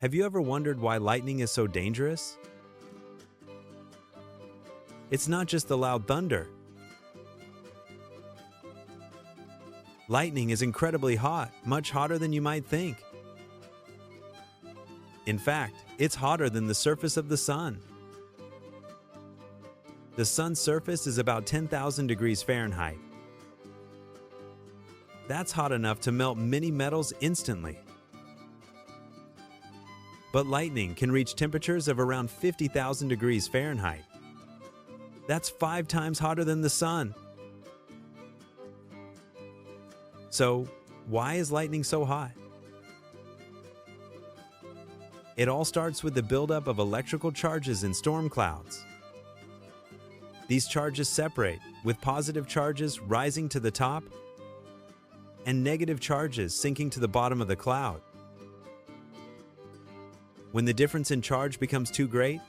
Have you ever wondered why lightning is so dangerous? It's not just the loud thunder. Lightning is incredibly hot, much hotter than you might think. In fact, it's hotter than the surface of the sun. The sun's surface is about 10,000 degrees Fahrenheit. That's hot enough to melt many metals instantly. But lightning can reach temperatures of around 50,000 degrees Fahrenheit. That's 5 times hotter than the sun. So, why is lightning so hot? It all starts with the buildup of electrical charges in storm clouds. These charges separate, with positive charges rising to the top and negative charges sinking to the bottom of the cloud. When the difference in charge becomes too great,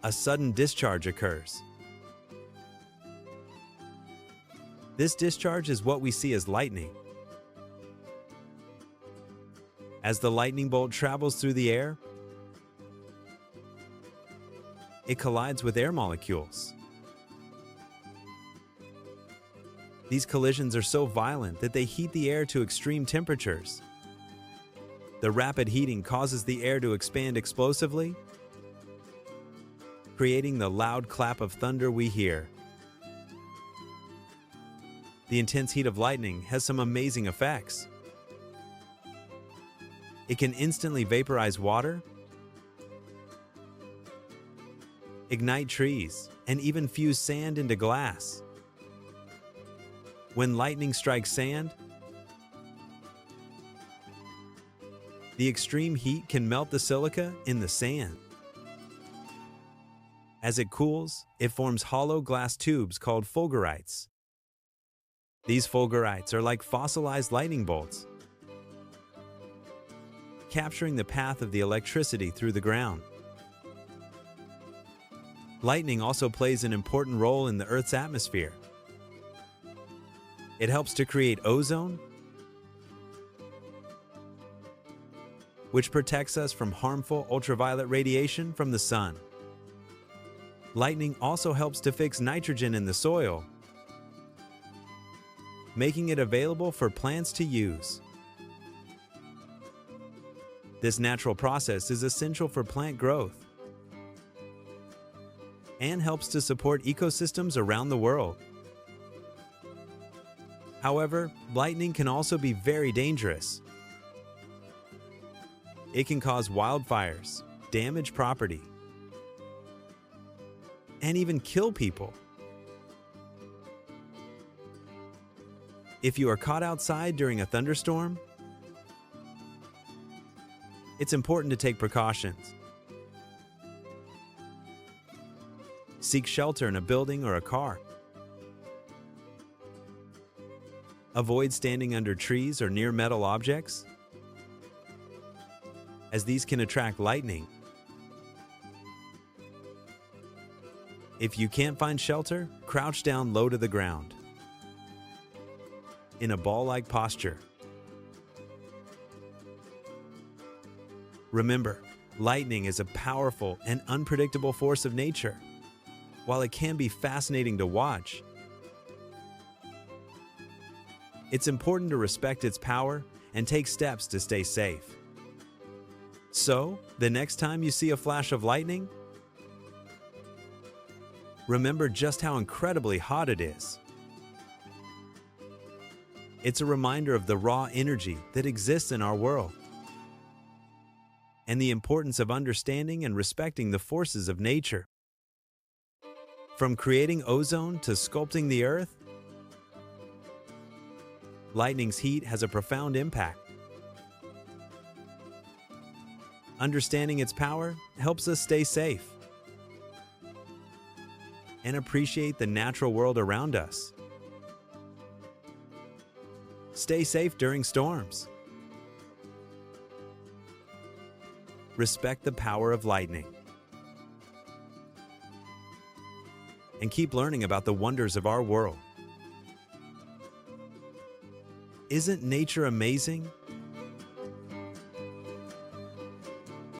a sudden discharge occurs. This discharge is what we see as lightning. As the lightning bolt travels through the air, it collides with air molecules. These collisions are so violent that they heat the air to extreme temperatures. The rapid heating causes the air to expand explosively, creating the loud clap of thunder we hear. The intense heat of lightning has some amazing effects. It can instantly vaporize water, ignite trees, and even fuse sand into glass. When lightning strikes sand, the extreme heat can melt the silica in the sand. As it cools, it forms hollow glass tubes called fulgurites. These fulgurites are like fossilized lightning bolts, capturing the path of the electricity through the ground. Lightning also plays an important role in the Earth's atmosphere. It helps to create ozone, which protects us from harmful ultraviolet radiation from the sun. Lightning also helps to fix nitrogen in the soil, making it available for plants to use. This natural process is essential for plant growth and helps to support ecosystems around the world. However, lightning can also be very dangerous. It can cause wildfires, damage property, and even kill people. If you are caught outside during a thunderstorm, it's important to take precautions. Seek shelter in a building or a car. Avoid standing under trees or near metal objects, as these can attract lightning. If you can't find shelter, crouch down low to the ground, in a ball-like posture. Remember, lightning is a powerful and unpredictable force of nature. While it can be fascinating to watch, it's important to respect its power and take steps to stay safe. So, the next time you see a flash of lightning, remember just how incredibly hot it is. It's a reminder of the raw energy that exists in our world and the importance of understanding and respecting the forces of nature. From creating ozone to sculpting the earth, lightning's heat has a profound impact. Understanding its power helps us stay safe and appreciate the natural world around us. Stay safe during storms. Respect the power of lightning. And keep learning about the wonders of our world. Isn't nature amazing?